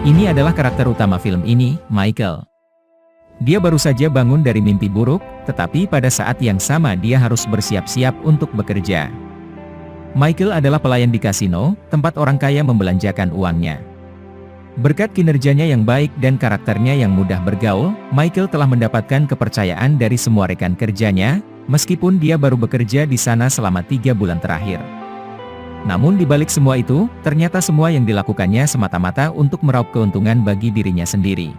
Ini adalah karakter utama film ini, Michael. Dia baru saja bangun dari mimpi buruk, tetapi pada saat yang sama dia harus bersiap-siap untuk bekerja. Michael adalah pelayan di kasino, tempat orang kaya membelanjakan uangnya. Berkat kinerjanya yang baik dan karakternya yang mudah bergaul, Michael telah mendapatkan kepercayaan dari semua rekan kerjanya, meskipun dia baru bekerja di sana selama 3 bulan terakhir. Namun di balik semua itu, ternyata semua yang dilakukannya semata-mata untuk meraup keuntungan bagi dirinya sendiri.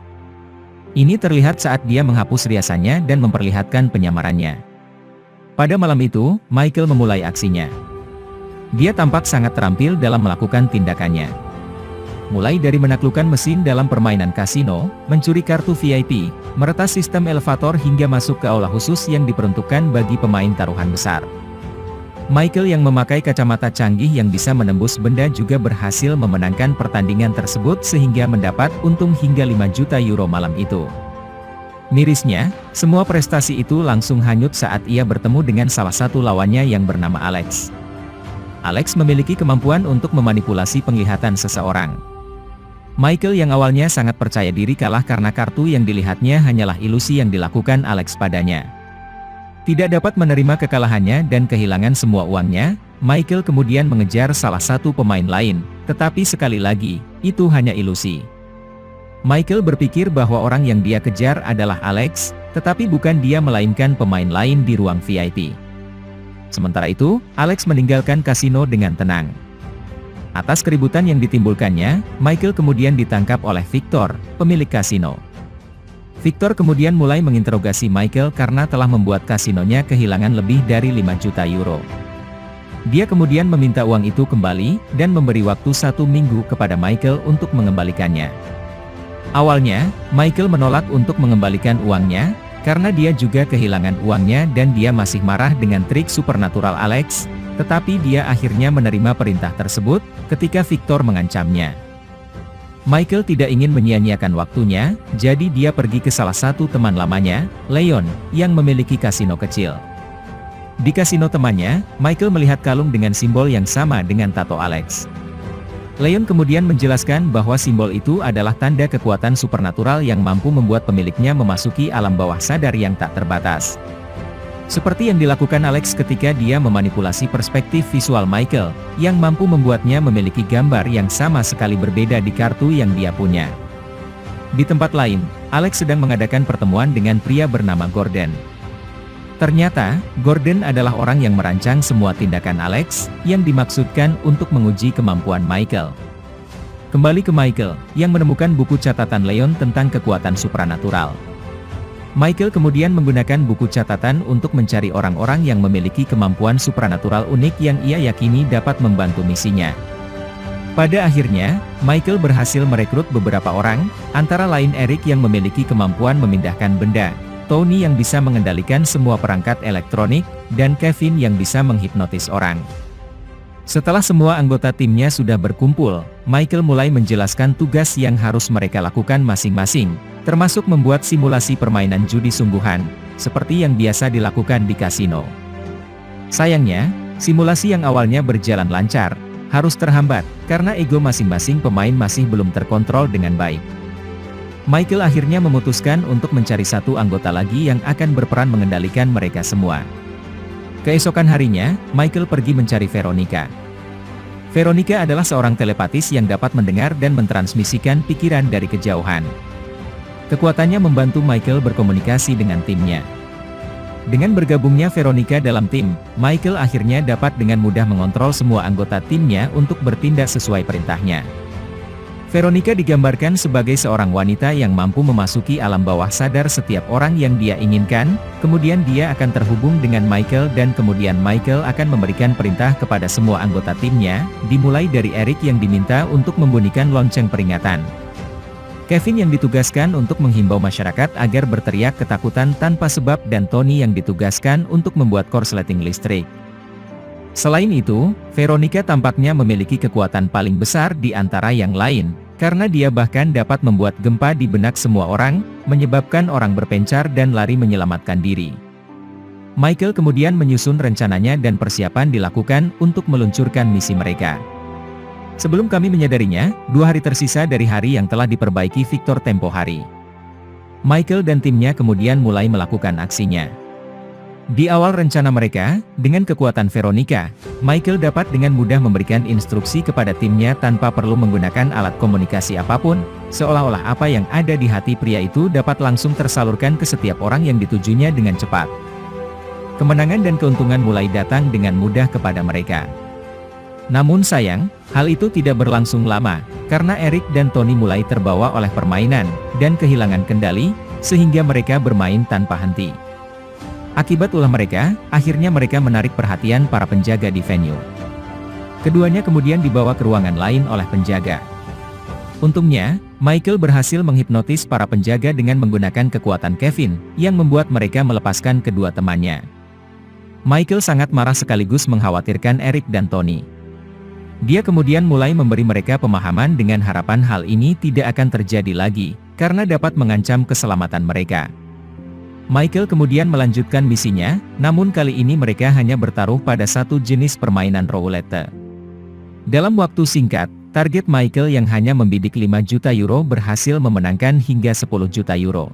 Ini terlihat saat dia menghapus riasannya dan memperlihatkan penyamarannya. Pada malam itu, Michael memulai aksinya. Dia tampak sangat terampil dalam melakukan tindakannya. Mulai dari menaklukkan mesin dalam permainan kasino, mencuri kartu VIP, meretas sistem elevator hingga masuk ke aula khusus yang diperuntukkan bagi pemain taruhan besar. Michael yang memakai kacamata canggih yang bisa menembus benda juga berhasil memenangkan pertandingan tersebut sehingga mendapat untung hingga 5 juta euro malam itu. Mirisnya, semua prestasi itu langsung hanyut saat ia bertemu dengan salah satu lawannya yang bernama Alex. Alex memiliki kemampuan untuk memanipulasi penglihatan seseorang. Michael yang awalnya sangat percaya diri kalah karena kartu yang dilihatnya hanyalah ilusi yang dilakukan Alex padanya. Tidak dapat menerima kekalahannya dan kehilangan semua uangnya, Michael kemudian mengejar salah satu pemain lain, tetapi sekali lagi, itu hanya ilusi. Michael berpikir bahwa orang yang dia kejar adalah Alex, tetapi bukan dia melainkan pemain lain di ruang VIP. Sementara itu, Alex meninggalkan kasino dengan tenang. Atas keributan yang ditimbulkannya, Michael kemudian ditangkap oleh Victor, pemilik kasino. Victor kemudian mulai menginterogasi Michael karena telah membuat kasinonya kehilangan lebih dari 5 juta euro. Dia kemudian meminta uang itu kembali, dan memberi waktu 1 minggu kepada Michael untuk mengembalikannya. Awalnya, Michael menolak untuk mengembalikan uangnya, karena dia juga kehilangan uangnya dan dia masih marah dengan trik supernatural Alex, tetapi dia akhirnya menerima perintah tersebut, ketika Victor mengancamnya. Michael tidak ingin menyia-nyiakan waktunya, jadi dia pergi ke salah satu teman lamanya, Leon, yang memiliki kasino kecil. Di kasino temannya, Michael melihat kalung dengan simbol yang sama dengan tato Alex. Leon kemudian menjelaskan bahwa simbol itu adalah tanda kekuatan supernatural yang mampu membuat pemiliknya memasuki alam bawah sadar yang tak terbatas. Seperti yang dilakukan Alex ketika dia memanipulasi perspektif visual Michael, yang mampu membuatnya memiliki gambar yang sama sekali berbeda di kartu yang dia punya. Di tempat lain, Alex sedang mengadakan pertemuan dengan pria bernama Gordon. Ternyata, Gordon adalah orang yang merancang semua tindakan Alex, yang dimaksudkan untuk menguji kemampuan Michael. Kembali ke Michael, yang menemukan buku catatan Leon tentang kekuatan supranatural. Michael kemudian menggunakan buku catatan untuk mencari orang-orang yang memiliki kemampuan supranatural unik yang ia yakini dapat membantu misinya. Pada akhirnya, Michael berhasil merekrut beberapa orang, antara lain Eric yang memiliki kemampuan memindahkan benda, Tony yang bisa mengendalikan semua perangkat elektronik, dan Kevin yang bisa menghipnotis orang. Setelah semua anggota timnya sudah berkumpul, Michael mulai menjelaskan tugas yang harus mereka lakukan masing-masing, termasuk membuat simulasi permainan judi sungguhan, seperti yang biasa dilakukan di kasino. Sayangnya, simulasi yang awalnya berjalan lancar, harus terhambat, karena ego masing-masing pemain masih belum terkontrol dengan baik. Michael akhirnya memutuskan untuk mencari satu anggota lagi yang akan berperan mengendalikan mereka semua. Keesokan harinya, Michael pergi mencari Veronica. Veronica adalah seorang telepatis yang dapat mendengar dan mentransmisikan pikiran dari kejauhan. Kekuatannya membantu Michael berkomunikasi dengan timnya. Dengan bergabungnya Veronica dalam tim, Michael akhirnya dapat dengan mudah mengontrol semua anggota timnya untuk bertindak sesuai perintahnya. Veronica digambarkan sebagai seorang wanita yang mampu memasuki alam bawah sadar setiap orang yang dia inginkan, kemudian dia akan terhubung dengan Michael dan kemudian Michael akan memberikan perintah kepada semua anggota timnya, dimulai dari Eric yang diminta untuk membunyikan lonceng peringatan. Kevin yang ditugaskan untuk menghimbau masyarakat agar berteriak ketakutan tanpa sebab dan Tony yang ditugaskan untuk membuat korsleting listrik. Selain itu, Veronica tampaknya memiliki kekuatan paling besar di antara yang lain, karena dia bahkan dapat membuat gempa di benak semua orang, menyebabkan orang berpencar dan lari menyelamatkan diri. Michael kemudian menyusun rencananya dan persiapan dilakukan untuk meluncurkan misi mereka. Sebelum kami menyadarinya, 2 hari tersisa dari hari yang telah diperbaiki Victor tempo hari. Michael dan timnya kemudian mulai melakukan aksinya. Di awal rencana mereka, dengan kekuatan Veronica, Michael dapat dengan mudah memberikan instruksi kepada timnya tanpa perlu menggunakan alat komunikasi apapun, seolah-olah apa yang ada di hati pria itu dapat langsung tersalurkan ke setiap orang yang ditujunya dengan cepat. Kemenangan dan keuntungan mulai datang dengan mudah kepada mereka. Namun sayang, hal itu tidak berlangsung lama, karena Eric dan Tony mulai terbawa oleh permainan, dan kehilangan kendali, sehingga mereka bermain tanpa henti. Akibat ulah mereka, akhirnya mereka menarik perhatian para penjaga di venue. Keduanya kemudian dibawa ke ruangan lain oleh penjaga. Untungnya, Michael berhasil menghipnotis para penjaga dengan menggunakan kekuatan Kevin, yang membuat mereka melepaskan kedua temannya. Michael sangat marah sekaligus mengkhawatirkan Eric dan Tony. Dia kemudian mulai memberi mereka pemahaman dengan harapan hal ini tidak akan terjadi lagi, karena dapat mengancam keselamatan mereka. Michael kemudian melanjutkan misinya, namun kali ini mereka hanya bertaruh pada satu jenis permainan roulette. Dalam waktu singkat, target Michael yang hanya membidik 5 juta euro berhasil memenangkan hingga 10 juta euro.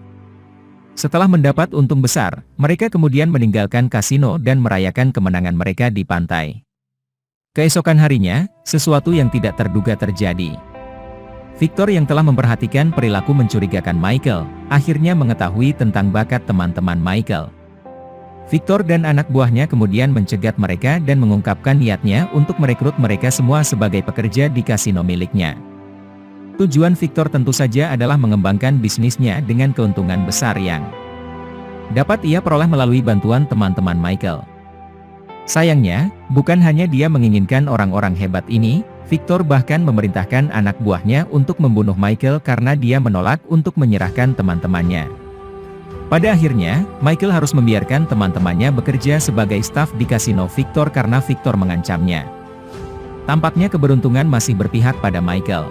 Setelah mendapat untung besar, mereka kemudian meninggalkan kasino dan merayakan kemenangan mereka di pantai. Keesokan harinya, sesuatu yang tidak terduga terjadi. Victor yang telah memperhatikan perilaku mencurigakan Michael, akhirnya mengetahui tentang bakat teman-teman Michael. Victor dan anak buahnya kemudian mencegat mereka dan mengungkapkan niatnya untuk merekrut mereka semua sebagai pekerja di kasino miliknya. Tujuan Victor tentu saja adalah mengembangkan bisnisnya dengan keuntungan besar yang dapat ia peroleh melalui bantuan teman-teman Michael. Sayangnya, bukan hanya dia menginginkan orang-orang hebat ini, Victor bahkan memerintahkan anak buahnya untuk membunuh Michael karena dia menolak untuk menyerahkan teman-temannya. Pada akhirnya, Michael harus membiarkan teman-temannya bekerja sebagai staf di kasino Victor karena Victor mengancamnya. Tampaknya keberuntungan masih berpihak pada Michael.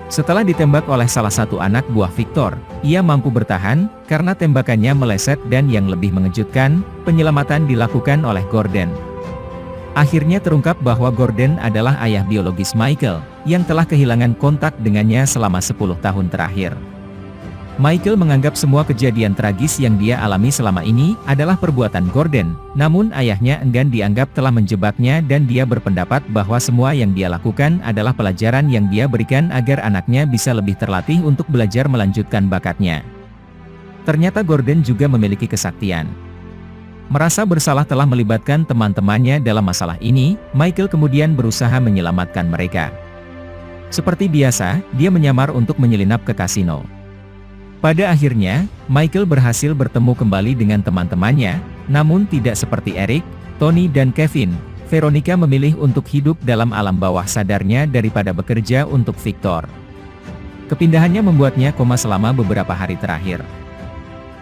Setelah ditembak oleh salah satu anak buah Victor, ia mampu bertahan, karena tembakannya meleset dan yang lebih mengejutkan, penyelamatan dilakukan oleh Gordon. Akhirnya terungkap bahwa Gordon adalah ayah biologis Michael, yang telah kehilangan kontak dengannya selama 10 tahun terakhir. Michael menganggap semua kejadian tragis yang dia alami selama ini adalah perbuatan Gordon, namun ayahnya enggan dianggap telah menjebaknya dan dia berpendapat bahwa semua yang dia lakukan adalah pelajaran yang dia berikan agar anaknya bisa lebih terlatih untuk belajar melanjutkan bakatnya. Ternyata Gordon juga memiliki kesaktian. Merasa bersalah telah melibatkan teman-temannya dalam masalah ini, Michael kemudian berusaha menyelamatkan mereka. Seperti biasa, dia menyamar untuk menyelinap ke kasino. Pada akhirnya, Michael berhasil bertemu kembali dengan teman-temannya, namun tidak seperti Eric, Tony dan Kevin. Veronica memilih untuk hidup dalam alam bawah sadarnya daripada bekerja untuk Victor. Kepindahannya membuatnya koma selama beberapa hari terakhir.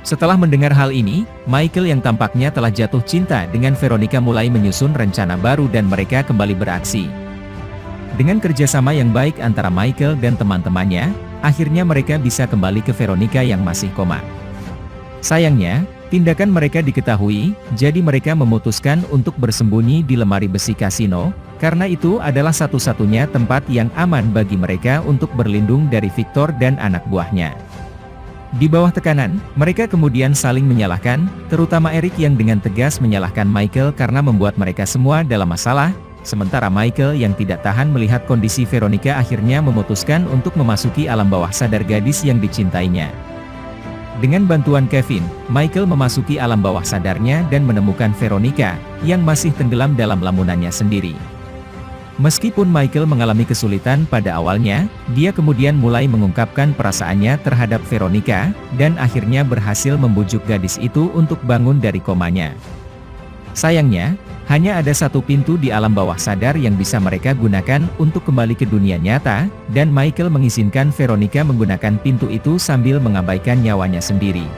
Setelah mendengar hal ini, Michael yang tampaknya telah jatuh cinta dengan Veronica mulai menyusun rencana baru dan mereka kembali beraksi. Dengan kerjasama yang baik antara Michael dan teman-temannya, akhirnya mereka bisa kembali ke Veronica yang masih koma. Sayangnya, tindakan mereka diketahui, jadi mereka memutuskan untuk bersembunyi di lemari besi kasino, karena itu adalah satu-satunya tempat yang aman bagi mereka untuk berlindung dari Victor dan anak buahnya. Di bawah tekanan, mereka kemudian saling menyalahkan, terutama Eric yang dengan tegas menyalahkan Michael karena membuat mereka semua dalam masalah, sementara Michael yang tidak tahan melihat kondisi Veronica akhirnya memutuskan untuk memasuki alam bawah sadar gadis yang dicintainya. Dengan bantuan Kevin, Michael memasuki alam bawah sadarnya dan menemukan Veronica, yang masih tenggelam dalam lamunannya sendiri. Meskipun Michael mengalami kesulitan pada awalnya, dia kemudian mulai mengungkapkan perasaannya terhadap Veronica, dan akhirnya berhasil membujuk gadis itu untuk bangun dari komanya. Sayangnya, hanya ada satu pintu di alam bawah sadar yang bisa mereka gunakan untuk kembali ke dunia nyata, dan Michael mengizinkan Veronica menggunakan pintu itu sambil mengabaikan nyawanya sendiri.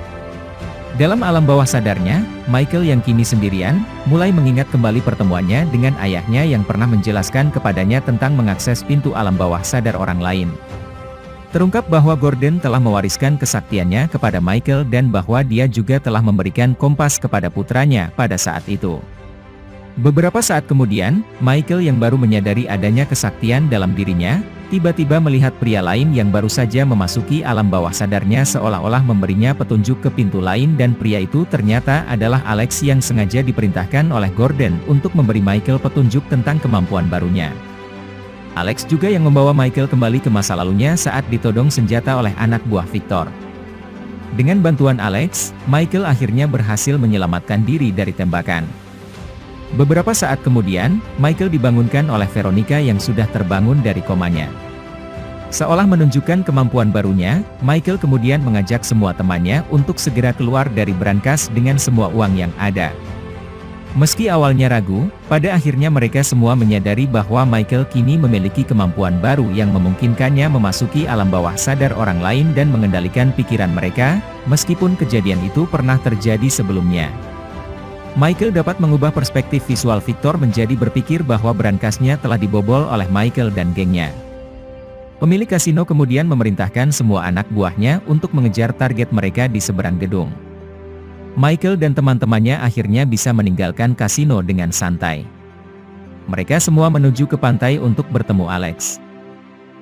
Dalam alam bawah sadarnya, Michael yang kini sendirian, mulai mengingat kembali pertemuannya dengan ayahnya yang pernah menjelaskan kepadanya tentang mengakses pintu alam bawah sadar orang lain. Terungkap bahwa Gordon telah mewariskan kesaktiannya kepada Michael dan bahwa dia juga telah memberikan kompas kepada putranya pada saat itu. Beberapa saat kemudian, Michael yang baru menyadari adanya kesaktian dalam dirinya, tiba-tiba melihat pria lain yang baru saja memasuki alam bawah sadarnya seolah-olah memberinya petunjuk ke pintu lain dan pria itu ternyata adalah Alex yang sengaja diperintahkan oleh Gordon untuk memberi Michael petunjuk tentang kemampuan barunya. Alex juga yang membawa Michael kembali ke masa lalunya saat ditodong senjata oleh anak buah Victor. Dengan bantuan Alex, Michael akhirnya berhasil menyelamatkan diri dari tembakan. Beberapa saat kemudian, Michael dibangunkan oleh Veronica yang sudah terbangun dari komanya. Seolah menunjukkan kemampuan barunya, Michael kemudian mengajak semua temannya untuk segera keluar dari brankas dengan semua uang yang ada. Meski awalnya ragu, pada akhirnya mereka semua menyadari bahwa Michael kini memiliki kemampuan baru yang memungkinkannya memasuki alam bawah sadar orang lain dan mengendalikan pikiran mereka, meskipun kejadian itu pernah terjadi sebelumnya. Michael dapat mengubah perspektif visual Victor menjadi berpikir bahwa brankasnya telah dibobol oleh Michael dan gengnya. Pemilik kasino kemudian memerintahkan semua anak buahnya untuk mengejar target mereka di seberang gedung. Michael dan teman-temannya akhirnya bisa meninggalkan kasino dengan santai. Mereka semua menuju ke pantai untuk bertemu Alex.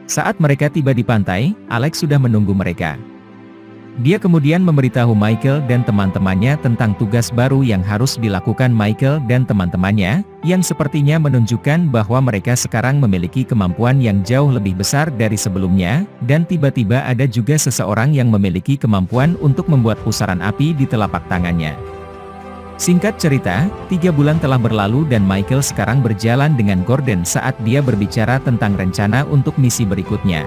Saat mereka tiba di pantai, Alex sudah menunggu mereka. Dia kemudian memberitahu Michael dan teman-temannya tentang tugas baru yang harus dilakukan Michael dan teman-temannya, yang sepertinya menunjukkan bahwa mereka sekarang memiliki kemampuan yang jauh lebih besar dari sebelumnya, dan tiba-tiba ada juga seseorang yang memiliki kemampuan untuk membuat pusaran api di telapak tangannya. Singkat cerita, 3 bulan telah berlalu dan Michael sekarang berjalan dengan Gordon saat dia berbicara tentang rencana untuk misi berikutnya.